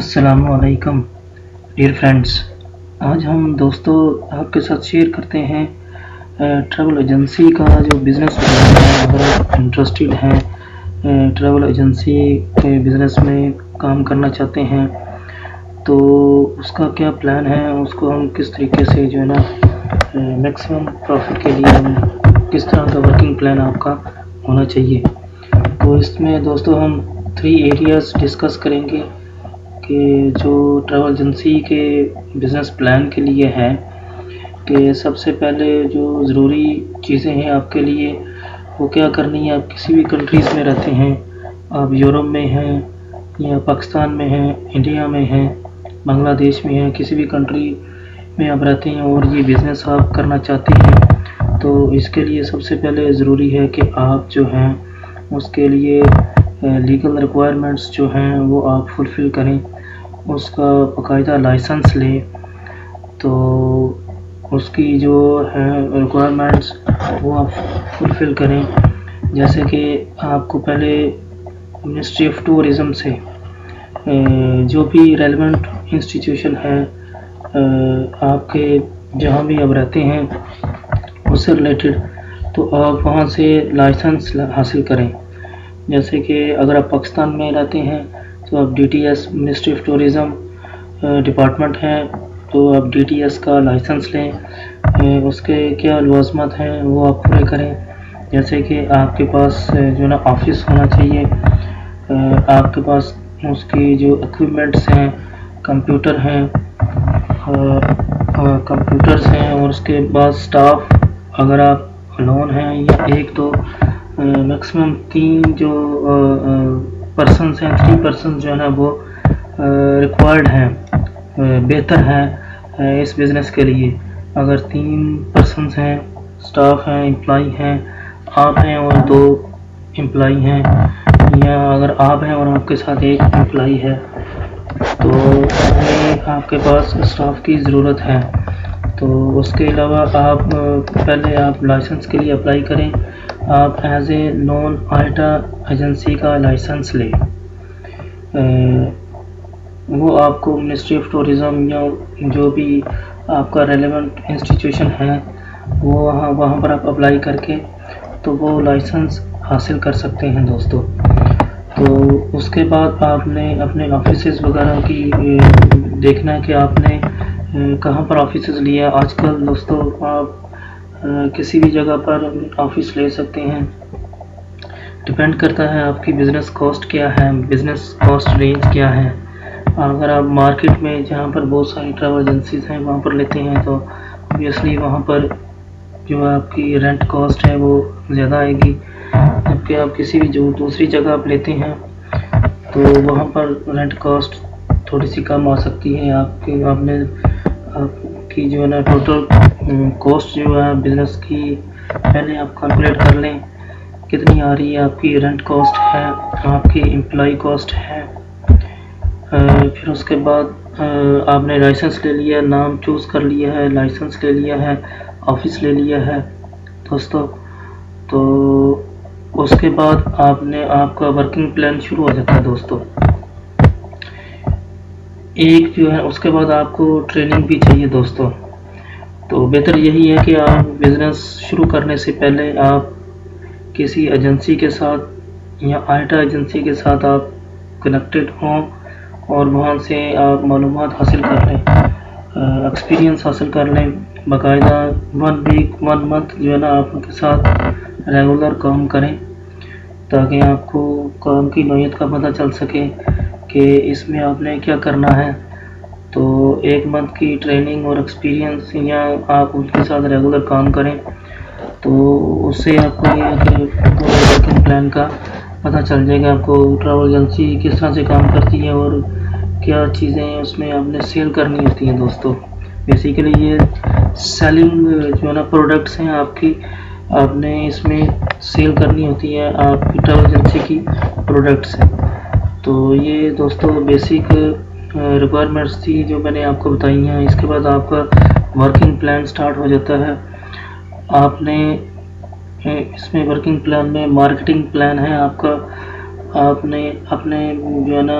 السلام علیکم dear friends, آج ہم دوستوں آپ کے ساتھ شیئر کرتے ہیں ٹریول ایجنسی کا جو بزنس ہے۔ اگر آپ انٹرسٹڈ ہیں ٹریول ایجنسی کے بزنس میں کام کرنا چاہتے ہیں تو اس کا کیا پلان ہے، اس کو ہم کس طریقے سے جو ہے نا میکسیمم پروفٹ کے لیے ہم کس طرح کا ورکنگ پلان آپ کا ہونا چاہیے۔ تو اس میں دوستوں ہم 3 ایریاز ڈسکس کریں گے کہ جو ٹریول ایجنسی کے بزنس پلان کے لیے ہے کہ سب سے پہلے جو ضروری چیزیں ہیں آپ کے لیے وہ کیا کرنی ہے۔ آپ کسی بھی کنٹریز میں رہتے ہیں، آپ یورپ میں ہیں یا پاکستان میں ہیں، انڈیا میں ہیں، بنگلہ دیش میں ہیں، کسی بھی کنٹری میں آپ رہتے ہیں اور یہ بزنس آپ کرنا چاہتے ہیں تو اس کے لیے سب سے پہلے ضروری ہے کہ آپ جو ہیں اس کے لیے لیگل ریکوائرمنٹس جو ہیں وہ آپ فلفل کریں، اس کا باقاعدہ لائسنس لیں۔ تو اس کی جو ہے ریکوائرمنٹس وہ آپ فلفل کریں، جیسے کہ آپ کو پہلے منسٹری آف ٹورزم سے جو بھی ریلیونٹ انسٹیٹیوشن ہے آپ کے جہاں بھی آپ رہتے ہیں اس سے ریلیٹڈ، تو آپ وہاں سے لائسنس حاصل کریں۔ جیسے کہ اگر آپ پاکستان میں رہتے ہیں تو آپ D T S ministry of tourism department ہے تو آپ ڈی ٹی ایس کا لائسنس لیں، اس کے کیا لوازمات ہیں وہ آپ پورے کریں۔ جیسے کہ آپ کے پاس جو نا آفس ہونا چاہیے، آپ کے پاس اس کی جو اکوپمنٹس ہیں، کمپیوٹرز ہیں اور اس کے بعد سٹاف، اگر آپ لون ہیں یا ایک تو میکسیمم 3 جو پرسنس ہیں، 3 پرسنس جو ہے نا وہ ریکوائرڈ ہیں، بہتر ہیں اس بزنس کے لیے۔ اگر 3 پرسنس ہیں، سٹاف ہیں، امپلائی ہیں، آپ ہیں اور 2 امپلائی ہیں، یا اگر آپ ہیں اور آپ کے ساتھ 1 امپلائی ہے تو آپ کے پاس سٹاف کی ضرورت ہے۔ تو اس کے علاوہ پہلے آپ لائسنس کے لیے اپلائی کریں، آپ as a non IATA agency کا لائسنس لیں۔ وہ آپ کو منسٹری آف ٹورزم یا جو بھی آپ کا ریلیونٹ انسٹیٹیوشن ہے وہ وہاں پر آپ اپلائی کر کے تو وہ لائسنس حاصل کر سکتے ہیں دوستو۔ تو اس کے بعد آپ نے اپنے آفیسز وغیرہ کی دیکھنا ہے کہ آپ نے کہاں پر آفیسز لیا۔ آج کل دوستو آپ کسی بھی جگہ پر آفس لے سکتے ہیں، ڈپینڈ کرتا ہے آپ کی بزنس کاسٹ کیا ہے، بزنس کاسٹ رینج کیا ہے۔ اگر آپ مارکیٹ میں جہاں پر بہت ساری ٹریول ایجنسیز ہیں وہاں پر لیتے ہیں تو اوبیسلی وہاں پر جو آپ کی رینٹ کاسٹ ہے وہ زیادہ آئے گی، جبکہ آپ کسی بھی جو دوسری جگہ آپ لیتے ہیں تو وہاں پر رینٹ کاسٹ تھوڑی سی کم آ سکتی ہے۔ آپ کی جو ہے نا ٹوٹل کاسٹ جو ہے بزنس کی پہلے آپ کیلکولیٹ کر لیں کتنی آ رہی ہے، آپ کی رینٹ کاسٹ ہے، آپ کی امپلائی کاسٹ ہے۔ پھر اس کے بعد آپ نے لائسنس لے لیا، نام چوز کر لیا ہے، لائسنس لے لیا ہے، آفس لے لیا ہے دوستو، تو اس کے بعد آپ کا ورکنگ پلان شروع ہو جاتا ہے دوستو۔ ایک جو ہے اس کے بعد آپ کو ٹریننگ بھی چاہیے دوستو۔ تو بہتر یہی ہے کہ آپ بزنس شروع کرنے سے پہلے آپ کسی ایجنسی کے ساتھ یا آئیٹا ایجنسی کے ساتھ آپ کنیکٹڈ ہوں اور وہاں سے آپ معلومات حاصل کر لیں، ایکسپیرینس حاصل کر لیں، باقاعدہ 1 ویک 1 منتھ جو ہے نا آپ ان کے ساتھ ریگولر کام کریں تاکہ آپ کو کام کی نوعیت کا پتہ چل سکے کہ اس میں آپ نے کیا کرنا ہے۔ تو 1 منتھ کی ٹریننگ اور ایکسپیرینس یا آپ ان کے ساتھ ریگولر کام کریں تو اس سے آپ کو یہ ورکنگ پلان کا پتہ چل جائے گا، آپ کو ٹریول ایجنسی کس طرح سے کام کرتی ہے اور کیا چیزیں اس میں آپ نے سیل کرنی ہوتی ہیں دوستو۔ بیسیکلی یہ سیلنگ جو ہے نا پروڈکٹس ہیں آپ نے اس میں سیل کرنی ہوتی ہے آپ کی ٹریول ایجنسی کی پروڈکٹس ہیں۔ تو یہ دوستو بیسک ریکوائرمنٹس تھی جو میں نے آپ کو بتائی ہیں۔ اس کے بعد آپ کا ورکنگ پلان سٹارٹ ہو جاتا ہے۔ آپ نے اس میں ورکنگ پلان میں مارکیٹنگ پلان ہے آپ کا، آپ نے اپنے جو ہے نا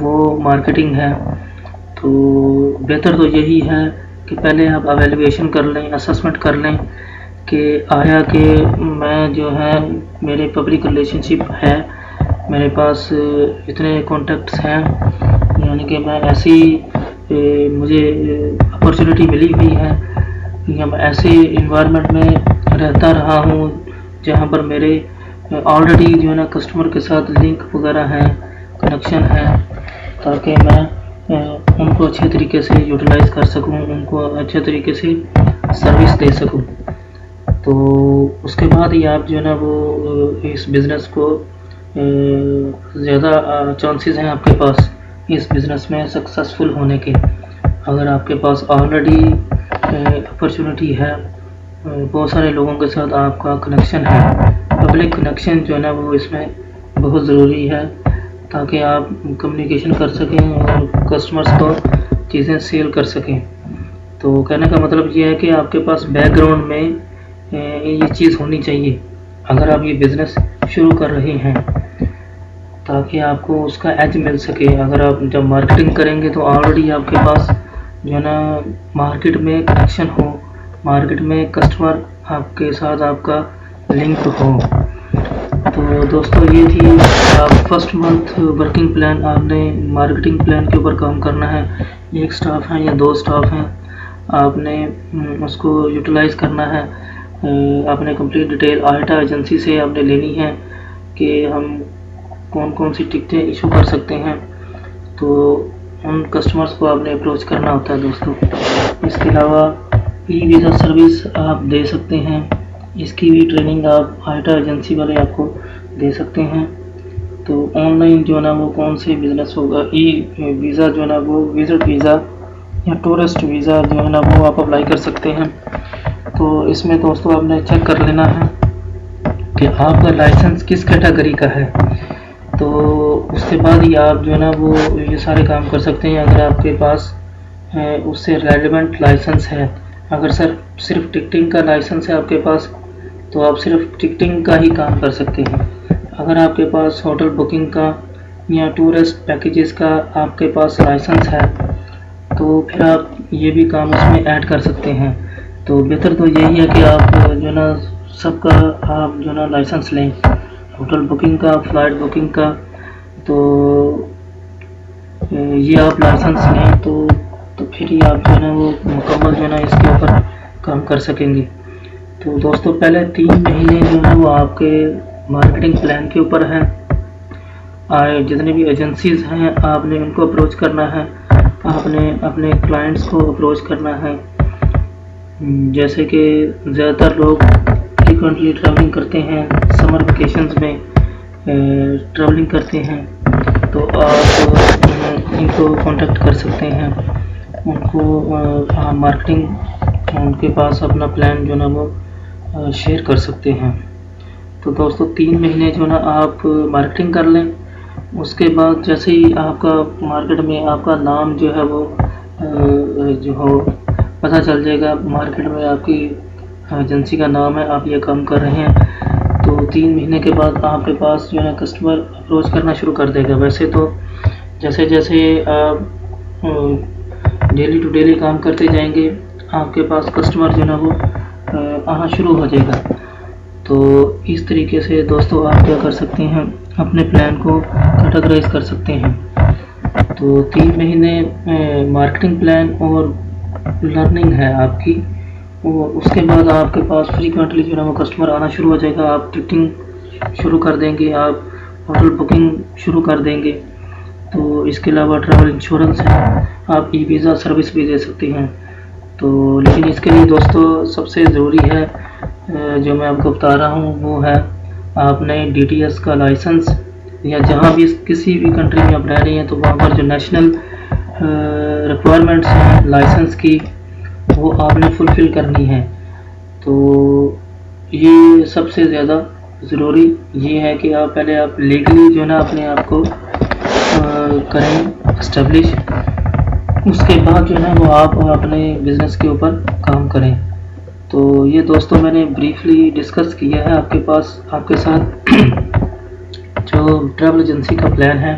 وہ مارکیٹنگ ہے. تو بہتر تو یہی ہے کہ پہلے آپ اویلیویشن کر لیں, اسسمنٹ کر لیں کہ آیا کہ میں جو ہے میرے پبلک ریلیشن شپ ہے, میرے پاس اتنے کانٹیکٹس ہیں, یعنی کہ میں ایسی مجھے اپرچونیٹی ملی ہوئی ہے یا میں ایسے انوائرمنٹ میں رہتا رہا ہوں جہاں پر میرے آلریڈی جو ہے نا کسٹمر کے ساتھ لنک وغیرہ ہیں, کنیکشن ہے, تاکہ میں ان کو اچھے طریقے سے یوٹیلائز کر سکوں, ان کو اچھے طریقے سے سروس دے سکوں. تو اس کے بعد ہی آپ جو ہے نا وہ اس بزنس کو زیادہ چانسز ہیں آپ کے پاس اس بزنس میں سکسیزفل ہونے کے. اگر آپ کے پاس آلریڈی اپرچونیٹی ہے, بہت سارے لوگوں کے ساتھ آپ کا کنیکشن ہے, پبلک کنیکشن جو ہے نا وہ اس میں بہت ضروری ہے تاکہ آپ کمیونیکیشن کر سکیں اور کسٹمرز کو چیزیں سیل کر سکیں. تو کہنے کا مطلب یہ ہے کہ آپ کے پاس بیک گراؤنڈ میں یہ چیز ہونی چاہیے اگر آپ یہ بزنس شروع کر رہے ہیں, تاکہ آپ کو اس کا ایج مل سکے. اگر آپ جب مارکیٹنگ کریں گے تو آلریڈی آپ کے پاس جو ہے نا مارکیٹ میں کنیکشن ہو, مارکیٹ میں کسٹمر آپ کے ساتھ آپ کا لنک ہو. تو دوستو یہ تھی آپ فرسٹ منتھ ورکنگ پلان, آپ نے مارکیٹنگ پلان کے اوپر کام کرنا ہے. ایک سٹاف ہیں یا 2 سٹاف ہیں, آپ نے اس کو یوٹیلائز کرنا ہے. آپ نے کمپلیٹ ڈیٹیل آئیٹا ایجنسی سے آپ نے لینی ہے کہ ہم کون کون سی ٹکٹیں ایشو کر سکتے ہیں. تو ان کسٹمرز کو آپ نے اپروچ کرنا ہوتا ہے دوستو. اس کے علاوہ ای ویزا سروس آپ دے سکتے ہیں, اس کی بھی ٹریننگ آپ آئیٹا ایجنسی والے آپ کو دے سکتے ہیں. تو آن لائن جو ہے نا وہ کون سے بزنس ہوگا, ای ویزا جو ہے نا وہ وزٹ ویزا یا ٹورسٹ ویزا جو ہے نا وہ آپ اپلائی کر سکتے ہیں. تو اس میں دوستو آپ نے چیک کر لینا ہے کہ آپ کا لائسنس کس کیٹیگری کا ہے. تو اس کے بعد ہی آپ جو ہے نا وہ یہ سارے کام کر سکتے ہیں اگر آپ کے پاس اس سے ریلیونٹ لائسنس ہے. اگر صرف ٹکٹنگ کا لائسنس ہے آپ کے پاس تو آپ صرف ٹکٹنگ کا ہی کام کر سکتے ہیں. اگر آپ کے پاس ہوٹل بکنگ کا یا ٹورسٹ پیکیجز کا آپ کے پاس لائسنس ہے تو پھر آپ یہ بھی کام اس میں ایڈ کر سکتے ہیں. تو بہتر تو یہی ہے کہ آپ جو ہے نا سب کا آپ جو ہے نا لائسنس لیں, ہوٹل بکنگ کا, فلائٹ بکنگ کا. تو یہ آپ لائسنس لیں تو پھر ہی آپ جو ہے نا وہ مکمل جو ہے نا اس کے اوپر کام کر سکیں گے. تو دوستو پہلے 3 مہینے جو ہے وہ آپ کے مارکیٹنگ پلان کے اوپر ہے. جتنے بھی ایجنسیز ہیں آپ نے ان کو اپروچ کرنا ہے, آپ نے اپنے کلائنٹس کو اپروچ کرنا ہے. جیسے کہ زیادہ تر لوگ فریکوینٹلی ٹریولنگ کرتے ہیں, سمر ویکیشنز میں ٹریولنگ کرتے ہیں, تو آپ ان کو کانٹیکٹ کر سکتے ہیں. ان کو مارکیٹنگ ان کے پاس اپنا پلان جو ہے نا وہ شیئر کر سکتے ہیں. تو دوستو 3 مہینے جو ہے نا آپ مارکیٹنگ کر لیں. اس کے بعد جیسے ہی آپ کا مارکیٹ میں آپ کا نام جو ہے وہ جو ہو پتہ چل جائے گا, مارکیٹ میں آپ کی ایجنسی کا نام ہے, آپ یہ کام کر رہے ہیں, تو 3 مہینے کے بعد آپ کے پاس جو ہے نا کسٹمر اپروچ کرنا شروع کر دے گا. ویسے تو جیسے جیسے آپ ڈیلی ٹو ڈیلی کام کرتے جائیں گے آپ کے پاس کسٹمر جو ہے نا وہ آنا شروع ہو جائے گا. تو اس طریقے سے دوستو آپ کیا کر سکتے ہیں, اپنے پلان کو کیٹیگرائز کر سکتے ہیں. تو 3 مہینے مارکیٹنگ پلان اور لرننگ ہے آپ کی. اس کے بعد آپ کے پاس فریکوینٹلی جو ہے نا وہ کسٹمر آنا شروع ہو جائے گا. آپ ٹکٹنگ شروع کر دیں گے, آپ ہوٹل بکنگ شروع کر دیں گے. تو اس کے علاوہ ٹریول انشورنس ہے, آپ ای ویزا سروس بھی دے سکتے ہیں. تو لیکن اس کے لیے دوستو سب سے ضروری ہے جو میں آپ کو بتا رہا ہوں وہ ہے آپ نے ڈی ٹی ایس کا لائسنس, یا جہاں بھی کسی بھی کنٹری میں آپ رہ رہے ہیں تو وہاں پر جو نیشنل ریکوائرمنٹس ہیں لائسنس کی وہ آپ نے فلفل کرنی ہے. تو یہ سب سے زیادہ ضروری یہ ہے کہ آپ پہلے آپ لیگلی جو ہے نا اپنے آپ کو کریں اسٹیبلش. اس کے بعد جو ہے نا وہ آپ اپنے بزنس کے اوپر کام کریں. تو یہ دوستوں میں نے بریفلی ڈسکس کیا ہے آپ کے ساتھ جو ٹریول ایجنسی کا پلان ہے.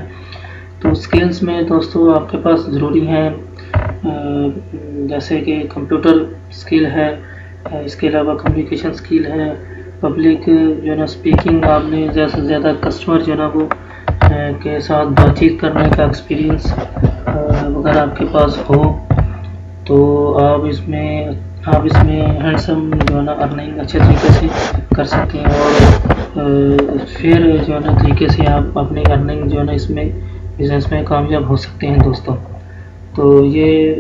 تو اسکلس میں دوستوں آپ کے پاس ضروری ہیں جیسے کہ کمپیوٹر اسکل ہے، اس کے علاوہ کمیونیکیشن اسکل ہے، پبلک جو ہے نا اسپیکنگ، آپ نے زیادہ سے زیادہ کسٹمر جو ہے نا وہ کے ساتھ بات چیت کرنے کا ایکسپیرئنس اگر آپ کے پاس ہو تو آپ اس میں ہینڈسم جو ہے نا ارننگ اچھے طریقے سے کر سکتے ہیں، اور پھر جو ہے نا طریقے سے آپ اپنی ارننگ جو ہے نا اس میں بزنس میں کامیاب ہو سکتے ہیں دوستوں۔ تو یہ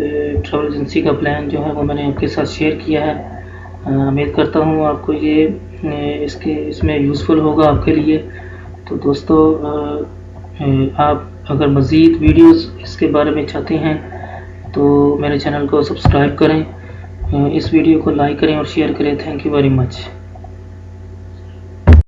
ٹریول ایجنسی کا پلان جو ہے وہ میں نے آپ کے ساتھ شیئر کیا ہے، امید کرتا ہوں آپ کو یہ اس میں یوزفل ہوگا آپ کے لیے۔ تو دوستو آپ اگر مزید ویڈیوز اس کے بارے میں چاہتے ہیں تو میرے چینل کو سبسکرائب کریں، اس ویڈیو کو لائک کریں اور شیئر کریں۔ Thank you very much.